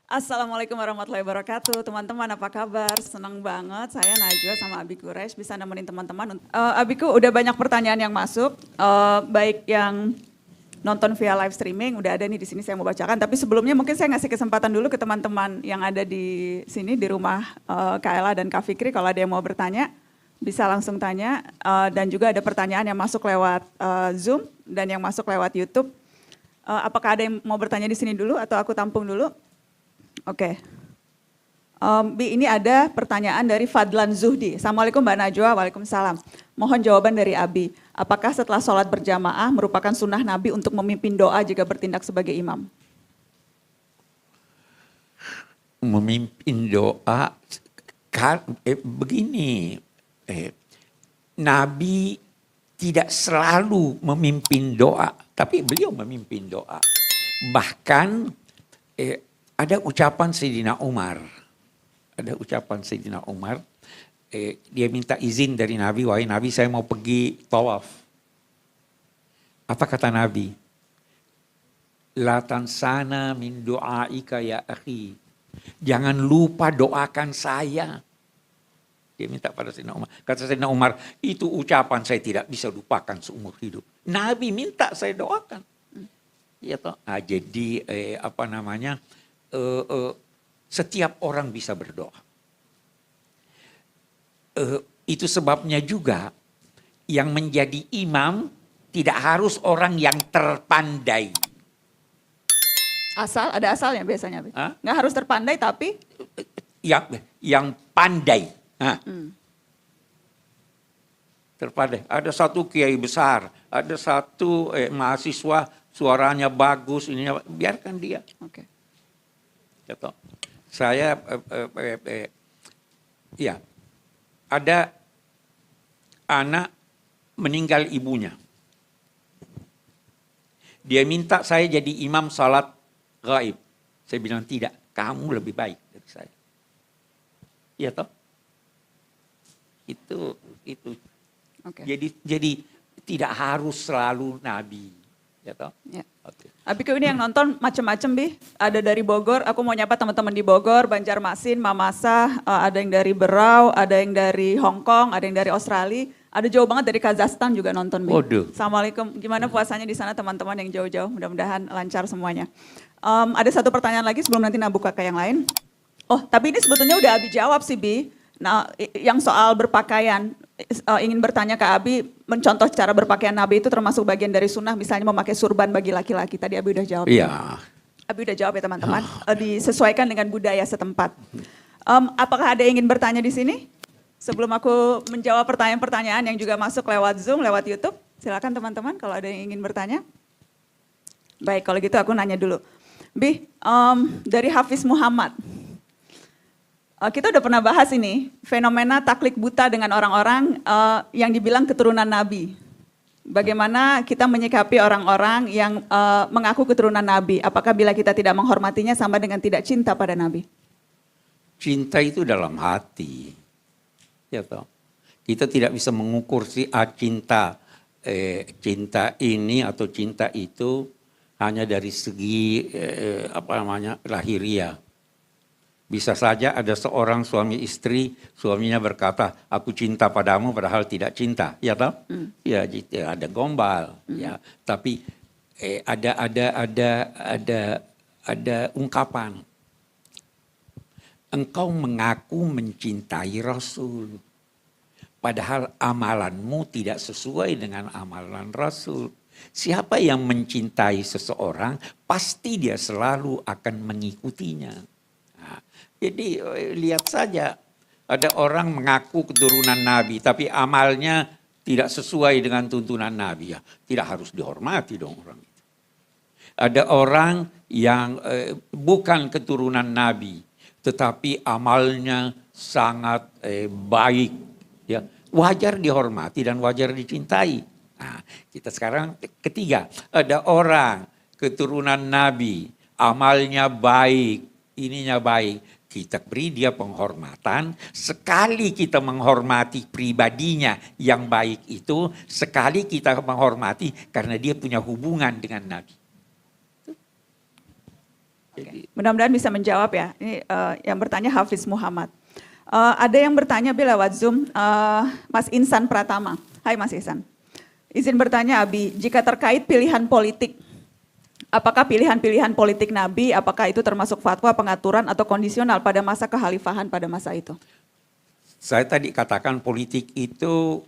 Assalamualaikum warahmatullahi wabarakatuh. Teman-teman apa kabar? Senang banget saya Najwa sama Abi Quraisy bisa nemenin teman-teman. Abiku udah banyak pertanyaan yang masuk, baik yang nonton via live streaming, udah ada nih di sini saya mau bacakan. Tapi sebelumnya mungkin saya ngasih kesempatan dulu ke teman-teman yang ada di sini di rumah Kak Ella dan Kak Fikri. Kalau ada yang mau bertanya bisa langsung tanya. Dan juga ada pertanyaan yang masuk lewat Zoom dan yang masuk lewat YouTube. Apakah ada yang mau bertanya di sini dulu atau aku tampung dulu? Oke. Bi, ini ada pertanyaan dari Fadlan Zuhdi. Assalamualaikum Mbak Najwa, waalaikumsalam. Mohon jawaban dari Abi. Apakah setelah sholat berjamaah merupakan sunnah Nabi untuk memimpin doa jika bertindak sebagai imam? Memimpin doa, begini, Nabi tidak selalu memimpin doa, tapi beliau memimpin doa. Bahkan ada ucapan Sayyidina Umar. Dia minta izin dari Nabi, wahai Nabi saya mau pergi tawaf. Apa kata Nabi? La tansana min du'aika ya akhi. Jangan lupa doakan saya. Dia minta pada Sayyidina Umar. Kata Sayyidina Umar, itu ucapan saya tidak bisa lupakan seumur hidup. Nabi minta saya doakan. Ya toh. Jadi setiap orang bisa berdoa. Itu sebabnya juga yang menjadi imam tidak harus orang yang terpandai. Ada asalnya biasanya. Nggak harus terpandai tapi? Yang pandai. Terpandai. Ada satu kiai besar, ada satu mahasiswa suaranya bagus, biarkan dia. Oke. Saya ada anak meninggal ibunya. Dia minta saya jadi imam salat gaib. Saya bilang tidak, kamu lebih baik dari saya. Iya toh? Itu. Okay. Jadi tidak harus selalu Nabi. Ya toh? Ya. Okay. Abiku ini yang nonton macam-macam Bi. Ada dari Bogor, aku mau nyapa teman-teman di Bogor, Banjarmasin, Mamasa, ada yang dari Berau, ada yang dari Hong Kong, ada yang dari Australia, ada jauh banget dari Kazakhstan juga nonton Bi. Waduh. Assalamualaikum, gimana puasanya di sana teman-teman yang jauh-jauh, mudah-mudahan lancar semuanya. Ada satu pertanyaan lagi sebelum nanti buka ke yang lain. Oh, tapi ini sebetulnya udah Abi jawab sih Bi. Nah, yang soal berpakaian, ingin bertanya ke Abi, mencontoh cara berpakaian Nabi itu termasuk bagian dari sunnah, misalnya memakai surban bagi laki-laki. Tadi Abi udah jawab. Iya. Abi udah jawab ya teman-teman. Disesuaikan dengan budaya setempat. Apakah ada yang ingin bertanya di sini? Sebelum aku menjawab pertanyaan-pertanyaan yang juga masuk lewat Zoom, lewat YouTube. Silakan teman-teman kalau ada yang ingin bertanya. Baik, kalau gitu aku nanya dulu. Bi, dari Hafiz Muhammad. Kita udah pernah bahas ini, fenomena taklid buta dengan orang-orang yang dibilang keturunan Nabi. Bagaimana kita menyikapi orang-orang yang mengaku keturunan Nabi? Apakah bila kita tidak menghormatinya sama dengan tidak cinta pada Nabi? Cinta itu dalam hati. Ya toh. Kita tidak bisa mengukur cinta ini atau cinta itu hanya dari segi lahiriah. Bisa saja ada seorang suami istri, suaminya berkata, aku cinta padamu padahal tidak cinta, ya toh? Ya, ada gombal, ya. Tapi ada ungkapan. Engkau mengaku mencintai Rasul, padahal amalanmu tidak sesuai dengan amalan Rasul. Siapa yang mencintai seseorang, pasti dia selalu akan mengikutinya. Jadi lihat saja, ada orang mengaku keturunan Nabi, tapi amalnya tidak sesuai dengan tuntunan Nabi. Ya, tidak harus dihormati dong orang itu. Ada orang yang bukan keturunan Nabi, tetapi amalnya sangat baik. Ya, wajar dihormati dan wajar dicintai. Nah, kita sekarang ketiga, ada orang keturunan Nabi, amalnya baik, ininya baik. Kita beri dia penghormatan, sekali kita menghormati pribadinya yang baik itu, sekali kita menghormati karena dia punya hubungan dengan Nabi. Jadi, Mudah-mudahan bisa menjawab ya. Ini yang bertanya Hafiz Muhammad. Ada yang bertanya lewat Zoom, Mas Insan Pratama. Hai Mas Insan. Izin bertanya Abi, jika terkait pilihan politik, apakah pilihan-pilihan politik Nabi, apakah itu termasuk fatwa, pengaturan, atau kondisional pada masa kekhalifahan pada masa itu? saya tadi katakan politik itu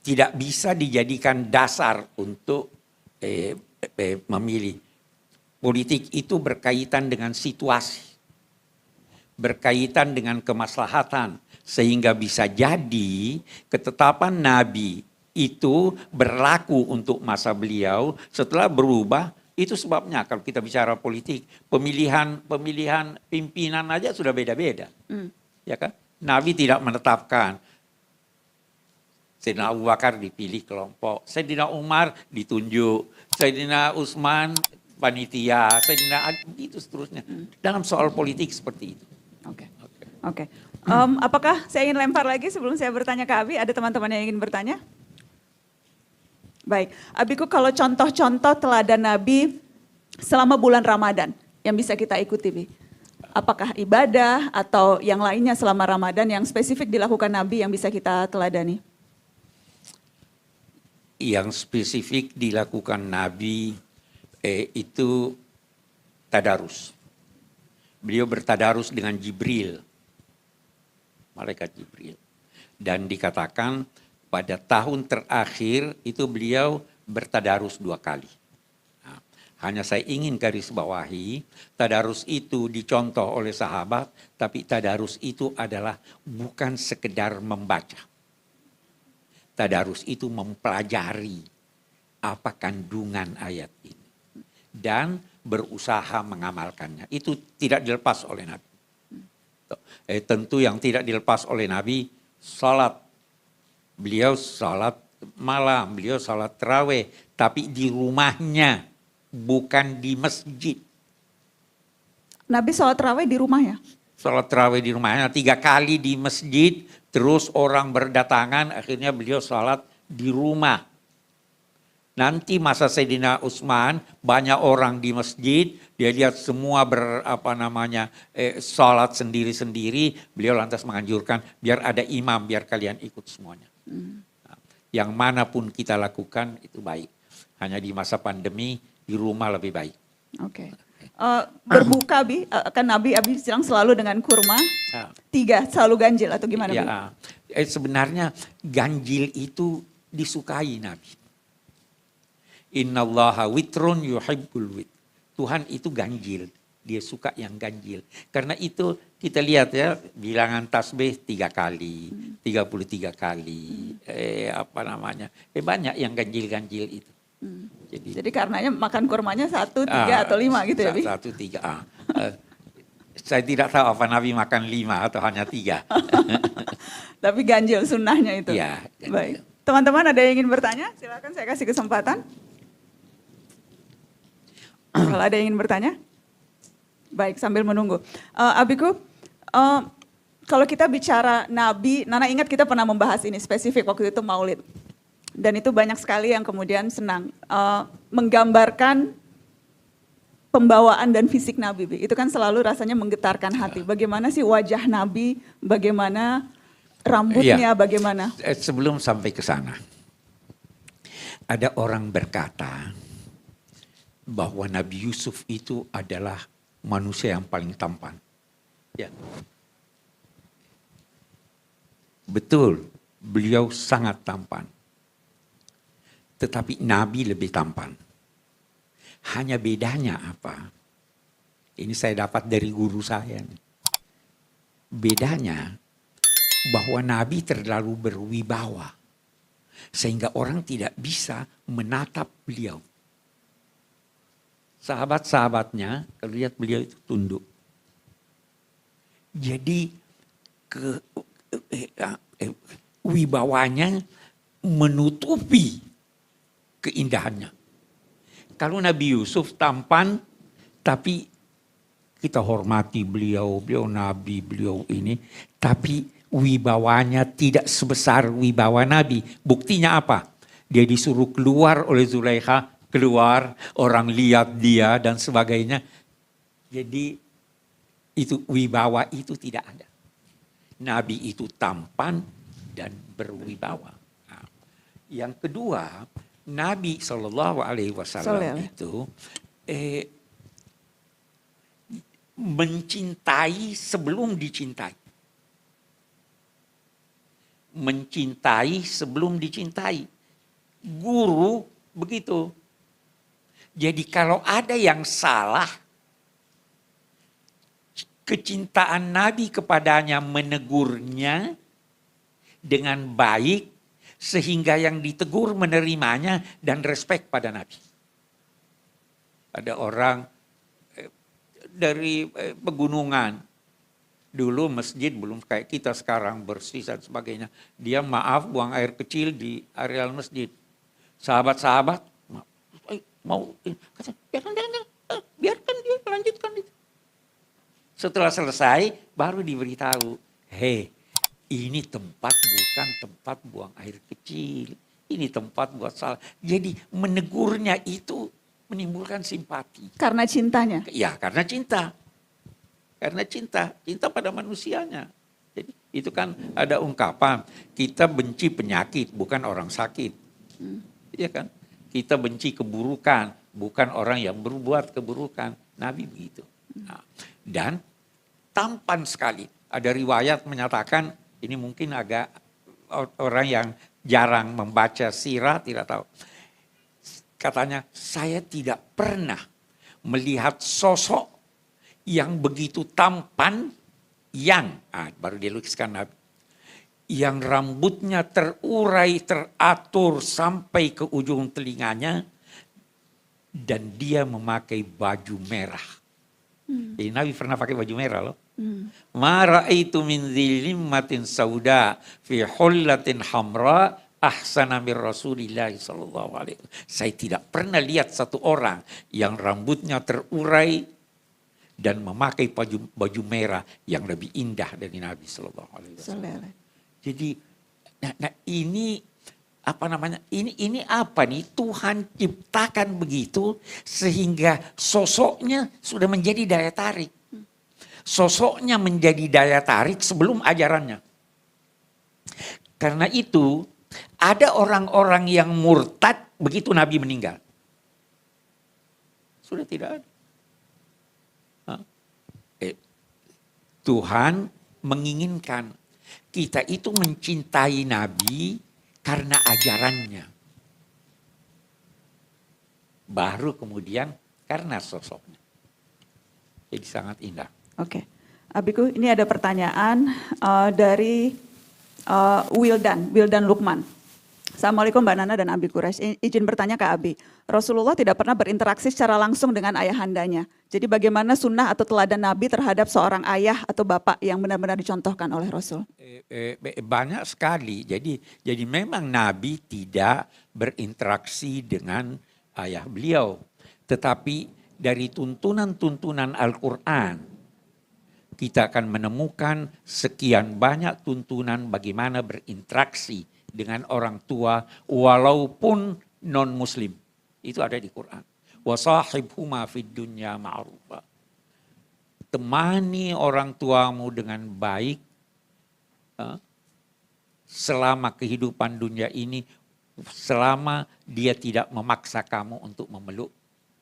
tidak bisa dijadikan dasar untuk memilih. Politik itu berkaitan dengan situasi, berkaitan dengan kemaslahatan, sehingga bisa jadi ketetapan Nabi itu berlaku untuk masa beliau, setelah berubah. Itu sebabnya kalau kita bicara politik, pemilihan pimpinan aja sudah beda-beda. Ya kan? Nabi tidak menetapkan. Sayyidina Abu Bakar dipilih kelompok, Sayyidina Umar ditunjuk, Sayyidina Utsman panitia, Sayyidina Ali, itu seterusnya. Dalam soal politik seperti itu. Oke. Apakah saya ingin lempar lagi sebelum saya bertanya ke Abi? Ada teman-teman yang ingin bertanya? Baik, Abiku, kalau contoh-contoh teladan Nabi selama bulan Ramadan yang bisa kita ikuti, Bi? Apakah ibadah atau yang lainnya selama Ramadan yang spesifik dilakukan Nabi yang bisa kita teladani? Yang spesifik dilakukan Nabi itu tadarus. Beliau bertadarus dengan Jibril, malaikat Jibril. Dan dikatakan pada tahun terakhir itu beliau bertadarus 2 kali. Nah, hanya saya ingin garis bawahi, tadarus itu dicontoh oleh sahabat, tapi tadarus itu adalah bukan sekedar membaca. Tadarus itu mempelajari apa kandungan ayat ini dan berusaha mengamalkannya. Itu tidak dilepas oleh Nabi. Tentu yang tidak dilepas oleh Nabi, salat. Beliau salat malam, beliau salat tarawih, tapi di rumahnya, bukan di masjid. Nabi salat tarawih di rumah ya? Salat tarawih di rumahnya, 3 kali di masjid, terus orang berdatangan, akhirnya beliau salat di rumah. Nanti masa Sayyidina Utsman, banyak orang di masjid, dia lihat semua salat sendiri-sendiri, beliau lantas menganjurkan, biar ada imam, biar kalian ikut semuanya. Nah, yang manapun kita lakukan itu baik. Hanya di masa pandemi, di rumah lebih baik. Oke. Berbuka, Bi, kan Nabi bilang selalu dengan kurma, 3 selalu ganjil atau gimana, Bi? Ya, sebenarnya ganjil itu disukai Nabi. Innallaha witrun yuhibbul wit. Tuhan itu ganjil, dia suka yang ganjil. Karena itu kita lihat ya, bilangan tasbih 3 kali, 33 kali, banyak yang ganjil-ganjil itu. Jadi karenanya makan kurmanya 1, 3 atau 5 gitu ya, Bi? 1, 3. Saya tidak tahu apa Nabi makan 5 atau hanya 3. Tapi ganjil sunnahnya itu. Ya, baik. Teman-teman ada yang ingin bertanya? Silakan saya kasih kesempatan. Kalau ada yang ingin bertanya? Baik, sambil menunggu. Abiku, kalau kita bicara Nabi, Nana ingat kita pernah membahas ini spesifik waktu itu Maulid. Dan itu banyak sekali yang kemudian senang. Menggambarkan pembawaan dan fisik Nabi. Itu kan selalu rasanya menggetarkan hati. Bagaimana sih wajah Nabi, bagaimana rambutnya, bagaimana? Sebelum sampai ke sana, ada orang berkata bahwa Nabi Yusuf itu adalah manusia yang paling tampan. Ya. Betul, beliau sangat tampan. Tetapi Nabi lebih tampan. Hanya bedanya apa? Ini saya dapat dari guru saya. Bedanya bahwa Nabi terlalu berwibawa. Sehingga orang tidak bisa menatap beliau. Sahabat-sahabatnya, kalau lihat beliau itu tunduk. Jadi wibawanya menutupi keindahannya. Kalau Nabi Yusuf tampan, tapi kita hormati beliau, beliau Nabi, beliau ini, tapi wibawanya tidak sebesar wibawa Nabi. Buktinya apa? Dia disuruh keluar oleh Zulaikha, keluar, orang lihat dia dan sebagainya. Jadi itu wibawa itu tidak ada. Nabi itu tampan dan berwibawa. Nah, yang kedua, Nabi Shallallahu Alaihi Wasallam itu mencintai sebelum dicintai. Mencintai sebelum dicintai. Guru begitu. Jadi kalau ada yang salah, kecintaan Nabi kepadanya menegurnya dengan baik sehingga yang ditegur menerimanya dan respect pada Nabi. Ada orang dari pegunungan, dulu masjid belum kayak kita sekarang bersih dan sebagainya. Dia maaf buang air kecil di areal masjid. Sahabat-sahabat mau kata, biarkan dia melanjutkan itu. Setelah selesai baru diberitahu, hei, ini tempat bukan tempat buang air kecil. Ini tempat buat salah. Jadi menegurnya itu menimbulkan simpati. Karena cintanya? Ya, karena cinta. Karena cinta. Cinta pada manusianya. Jadi itu kan ada ungkapan, kita benci penyakit, bukan orang sakit. Iya kan? Kita benci keburukan, bukan orang yang berbuat keburukan. Nabi begitu. Nah, dan tampan sekali. Ada riwayat menyatakan, ini mungkin agak orang yang jarang membaca sirah tidak tahu. Katanya, saya tidak pernah melihat sosok yang begitu tampan baru dilukiskan Nabi. Yang rambutnya terurai, teratur sampai ke ujung telinganya. Dan dia memakai baju merah. Jadi Nabi pernah pakai baju merah loh. Ma ra'aitu min dhilimmatin sauda fi hullatin hamra ahsana min Rasulillah sallallahu alaihi wasallam. Saya tidak pernah lihat satu orang yang rambutnya terurai dan memakai baju merah yang lebih indah dari Nabi sallallahu alaihi wasallam. Jadi ini apa namanya? Ini apa nih? Tuhan ciptakan begitu sehingga sosoknya sudah menjadi daya tarik. Sosoknya menjadi daya tarik sebelum ajarannya. Karena itu ada orang-orang yang murtad begitu Nabi meninggal. Sudah tidak ada. Tuhan menginginkan kita itu mencintai Nabi karena ajarannya. Baru kemudian karena sosoknya. Jadi sangat indah. Oke. Abiku, ini ada pertanyaan dari Wildan Lukman. Assalamualaikum Mbak Nana dan Abi Quraisy. Izin bertanya ke Abi. Rasulullah tidak pernah berinteraksi secara langsung dengan ayahandanya. Jadi bagaimana sunnah atau teladan Nabi terhadap seorang ayah atau bapak yang benar-benar dicontohkan oleh Rasul? Banyak sekali. Jadi memang Nabi tidak berinteraksi dengan ayah beliau. Tetapi dari tuntunan-tuntunan Al-Quran, kita akan menemukan sekian banyak tuntunan bagaimana berinteraksi dengan orang tua walaupun non-muslim. Itu ada di Quran. Wasahibhuma fid dunya ma'rufa. Temani orang tuamu dengan baik selama kehidupan dunia ini, selama dia tidak memaksa kamu untuk memeluk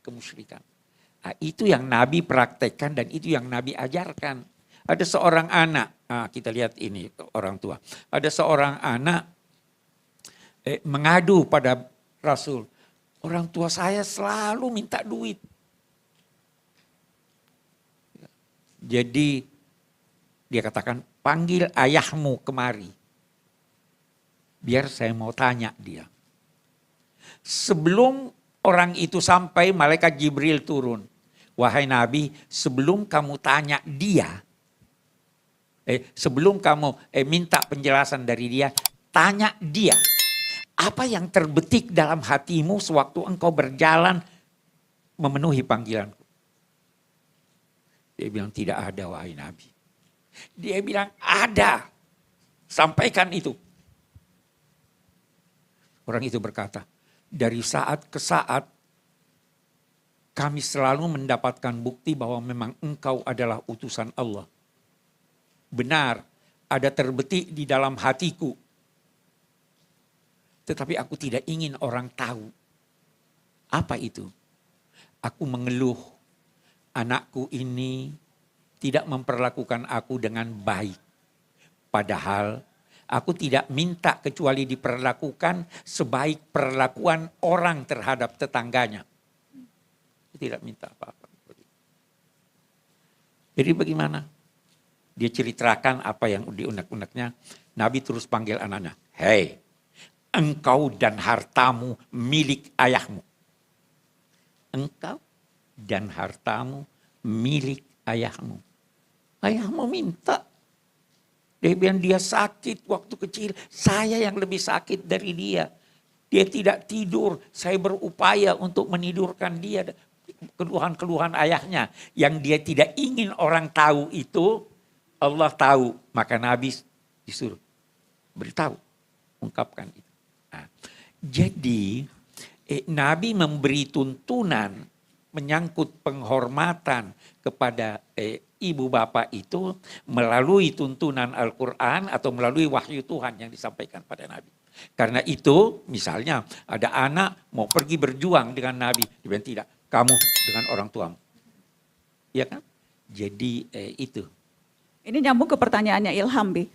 kemusyrikan. Nah, itu yang Nabi praktekkan dan itu yang Nabi ajarkan. Ada seorang anak, kita lihat ini orang tua. Ada seorang anak mengadu pada Rasul. Orang tua saya selalu minta duit. Jadi dia katakan, panggil ayahmu kemari. Biar saya mau tanya dia. Sebelum orang itu sampai, malaikat Jibril turun. Wahai Nabi, sebelum kamu tanya dia, sebelum kamu minta penjelasan dari dia, tanya dia. Apa yang terbetik dalam hatimu sewaktu engkau berjalan memenuhi panggilanku? Dia bilang tidak ada wahai Nabi. Dia bilang ada. Sampaikan itu. Orang itu berkata, dari saat ke saat kami selalu mendapatkan bukti bahwa memang engkau adalah utusan Allah. Benar, ada terbetik di dalam hatiku. Tetapi aku tidak ingin orang tahu. Apa itu? Aku mengeluh, anakku ini tidak memperlakukan aku dengan baik. Padahal aku tidak minta kecuali diperlakukan sebaik perlakuan orang terhadap tetangganya. Tidak minta apa-apa. Jadi bagaimana? Dia ceritakan apa yang diunek-uneknya. Nabi terus panggil anaknya. Hei, engkau dan hartamu milik ayahmu. Engkau dan hartamu milik ayahmu. Ayahmu minta. Dia bilang dia sakit waktu kecil. Saya yang lebih sakit dari dia. Dia tidak tidur. Saya berupaya untuk menidurkan dia. Keluhan-keluhan ayahnya. Yang dia tidak ingin orang tahu itu. Allah tahu. Maka Nabi disuruh beritahu. Ungkapkan itu. Nah, jadi Nabi memberi tuntunan menyangkut penghormatan kepada ibu bapak itu melalui tuntunan Al-Quran atau melalui wahyu Tuhan yang disampaikan pada Nabi. Karena itu misalnya ada anak mau pergi berjuang dengan Nabi. Dia bilang tidak, kamu dengan orang tuamu. Iya kan? Jadi itu. Ini nyambung ke pertanyaannya Ilham, Bi.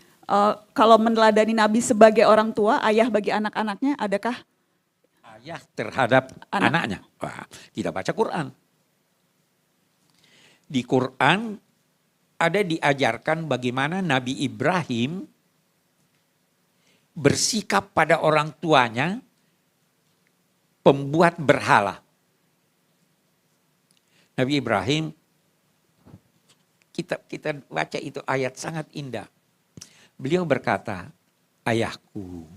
Kalau meneladani Nabi sebagai orang tua, ayah bagi anak-anaknya, adakah Ayah terhadap anaknya? Wah, tidak baca Quran. Di Quran ada diajarkan bagaimana Nabi Ibrahim bersikap pada orang tuanya pembuat berhala. Nabi Ibrahim, kita baca itu ayat sangat indah. Beliau berkata, ayahku,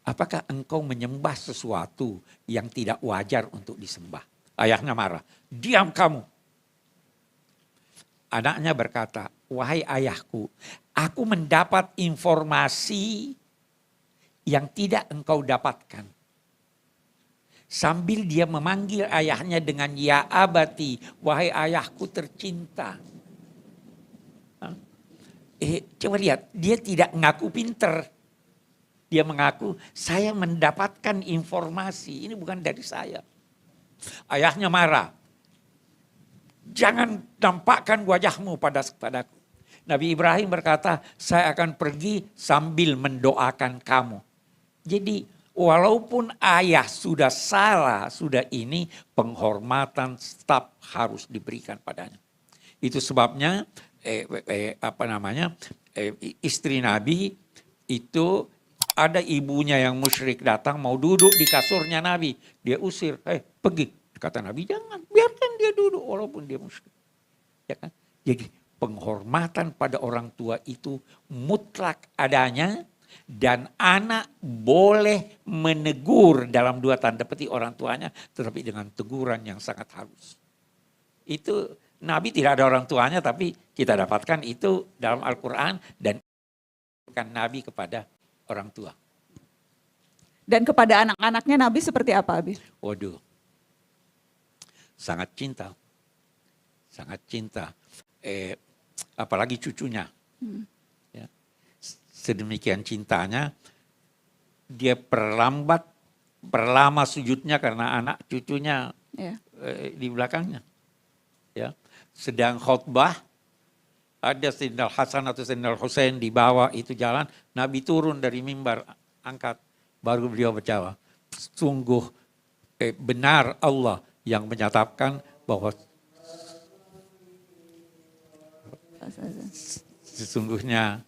apakah engkau menyembah sesuatu yang tidak wajar untuk disembah? Ayahnya marah, diam kamu. Anaknya berkata, wahai ayahku, aku mendapat informasi yang tidak engkau dapatkan. Sambil dia memanggil ayahnya dengan ya abati, wahai ayahku tercinta. Coba lihat, dia tidak mengaku pinter. Dia mengaku, saya mendapatkan informasi, ini bukan dari saya. Ayahnya marah. Jangan nampakkan wajahmu padaku. Nabi Ibrahim berkata, saya akan pergi sambil mendoakan kamu. Jadi walaupun ayah sudah salah, sudah ini penghormatan tetap harus diberikan padanya. Itu sebabnya istri Nabi itu ada ibunya yang musyrik datang mau duduk di kasurnya Nabi. Dia usir, pergi. Kata Nabi, jangan, biarkan dia duduk walaupun dia musyrik. Ya kan? Jadi penghormatan pada orang tua itu mutlak adanya dan anak boleh menegur dalam dua tanda petik orang tuanya tetapi dengan teguran yang sangat halus. Itu Nabi tidak ada orang tuanya tapi kita dapatkan itu dalam Al-Quran dan Nabi kepada orang tua. Dan kepada anak-anaknya Nabi seperti apa, Abi? Waduh, sangat cinta. Sangat cinta. Apalagi cucunya. Ya. Sedemikian cintanya, dia perlama sujudnya karena anak cucunya di belakangnya. Ya. Sedang khutbah, ada Sayyidina Hasan atau Sayyidina Husain di bawah itu jalan, Nabi turun dari mimbar, angkat, baru beliau berjawab, sungguh benar Allah yang menyatakan bahwa sesungguhnya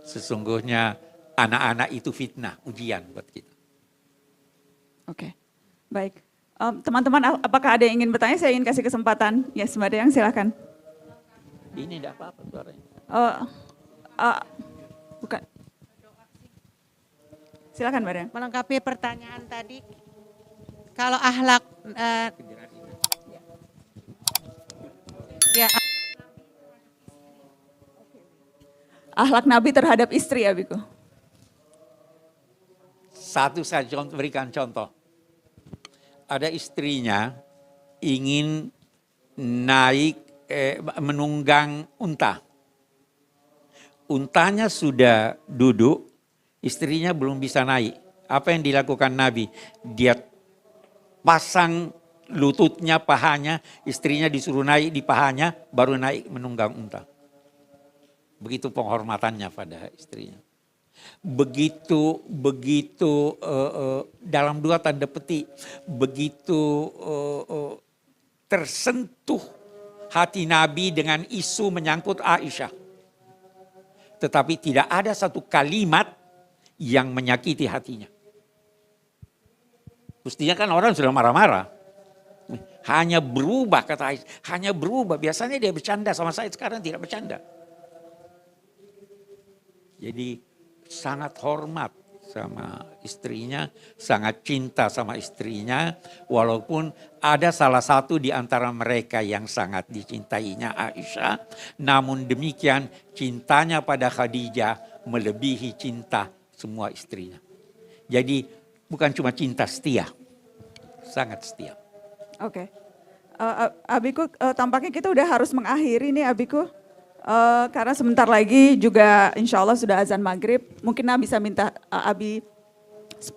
sesungguhnya anak-anak itu fitnah, ujian buat kita. Oke, baik. Teman-teman, apakah ada yang ingin bertanya? Saya ingin kasih kesempatan. Ya, Mbak Dayang, silakan. Ini tidak apa-apa suaranya. Bukan. Silakan Mbak Dayang. Melengkapi pertanyaan tadi, kalau akhlak Akhlak Nabi terhadap istri, Abiku. Satu saya berikan contoh. Ada istrinya ingin naik menunggang unta. Untanya sudah duduk, istrinya belum bisa naik. Apa yang dilakukan Nabi? Dia pasang lututnya, pahanya, istrinya disuruh naik di pahanya, baru naik menunggang unta. Begitu penghormatannya pada istrinya. Begitu dalam 2 tanda petik, begitu tersentuh hati Nabi dengan isu menyangkut Aisyah. Tetapi tidak ada satu kalimat yang menyakiti hatinya. Mestinya kan orang sudah marah-marah. Hanya berubah, kata Aisyah, hanya berubah. Biasanya dia bercanda sama saya, sekarang tidak bercanda. Jadi sangat hormat sama istrinya, sangat cinta sama istrinya, walaupun ada salah satu di antara mereka yang sangat dicintainya Aisyah, namun demikian cintanya pada Khadijah melebihi cinta semua istrinya. Jadi bukan cuma cinta setia, sangat setia. Oke. Abiku, tampaknya kita udah harus mengakhiri nih Abiku. Karena sebentar lagi juga insya Allah sudah azan maghrib. Mungkin Abi bisa minta Abi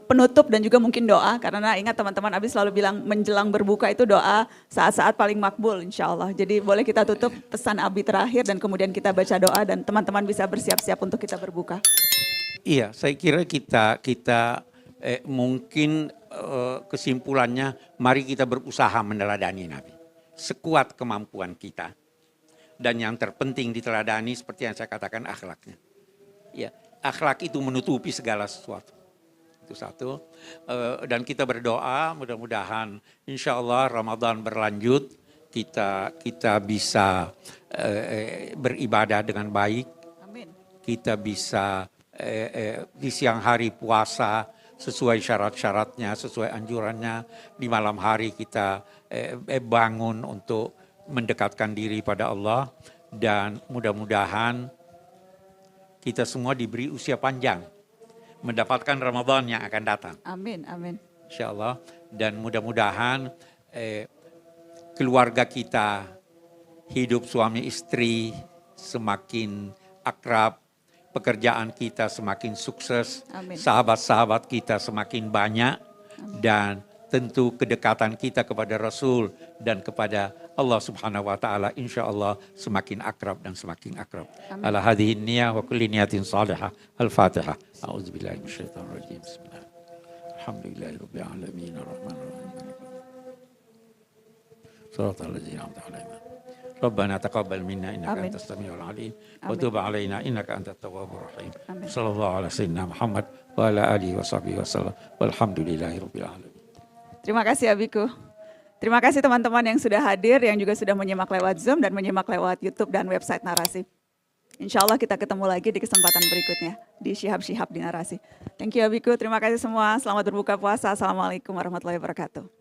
penutup dan juga mungkin doa. Karena ingat teman-teman, Abi selalu bilang menjelang berbuka itu doa saat-saat paling makbul insya Allah. Jadi boleh kita tutup pesan Abi terakhir dan kemudian kita baca doa dan teman-teman bisa bersiap-siap untuk kita berbuka. Iya, saya kira kita mungkin kesimpulannya, mari kita berusaha meneladani Nabi sekuat kemampuan kita. Dan yang terpenting diteladani seperti yang saya katakan, akhlaknya. Ya, akhlak itu menutupi segala sesuatu. Itu satu. Dan kita berdoa mudah-mudahan insya Allah Ramadan berlanjut. Kita bisa beribadah dengan baik. Amin. Kita bisa di siang hari puasa sesuai syarat-syaratnya, sesuai anjurannya. Di malam hari kita bangun untuk mendekatkan diri pada Allah, dan mudah-mudahan kita semua diberi usia panjang mendapatkan Ramadan yang akan datang. Amin, amin. Insya Allah. Dan mudah-mudahan keluarga kita, hidup suami istri semakin akrab, pekerjaan kita semakin sukses, Amin. sahabat-sahabat kita semakin banyak, dan tentu kedekatan kita kepada Rasul dan kepada Allah Subhanahu wa taala insyaallah semakin akrab dan semakin akrab. Ala hadhihi niyah wa kulli niyatin salihah. Al-Fatihah. A'udzubillahi minasyaitonir rajim. Bismillah. Alhamdulillahirabbil alamin arrahmanir rahim. Shiratal ladzina an'amta 'alaihim. Rabbana taqabbal minna innaka antas samiul alim wa tub 'alaina innaka antat tawwabur rahim. Sallallahu alaihi sayyidina Muhammad wa ala alihi wa sahbihi wasallam. Walhamdulillahirabbil alamin. Terima kasih Abiku. Terima kasih teman-teman yang sudah hadir, yang juga sudah menyimak lewat Zoom dan menyimak lewat YouTube dan website Narasi. Insya Allah kita ketemu lagi di kesempatan berikutnya di Syihab-Syihab di Narasi. Thank you Abiku, terima kasih semua. Selamat berbuka puasa. Assalamualaikum warahmatullahi wabarakatuh.